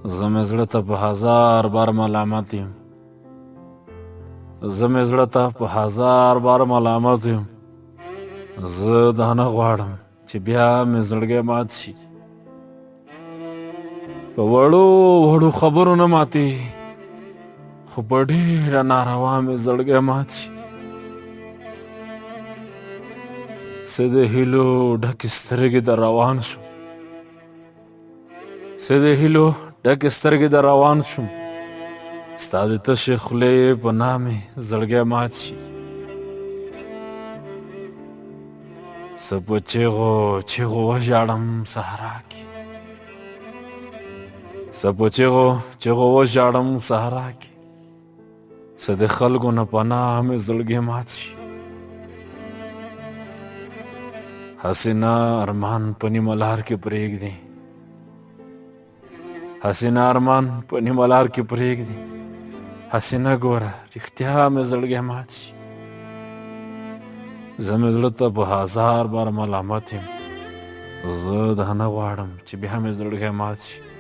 زه مې زړه ته په هزار بار ملامت یم زه مې زړه ته په هزار بار ملامت یم زه دا نه غواړم چې بیا مې زړګی مات شي په وړو وړو خبرو نه ماتېږي خو په ډېره ناروا مې زړګی مات شي څه د هیلو ډکې سترګې د روان شم څه د هیلو ډکې سترګې د روان شم ستا د تشې خولې په نامې زړګی مات شي څه په چیغو چیغو وژاړم صحرا کې څه په چیغو چیغو وژاړم صحرا کې څه د خلکو نه پناه مې زړګی مات شي هسې نه ارمان په نیمه لار کې پرېږدي هسې نه ارمان په نیمه لار کې پرېږدي هسې نه ګوره رښتیا مې زړګی مات شي زه مې زړه ته په هزار بار ملامت یم زه دا نه غواړم چې بیا مې زړګی مات شي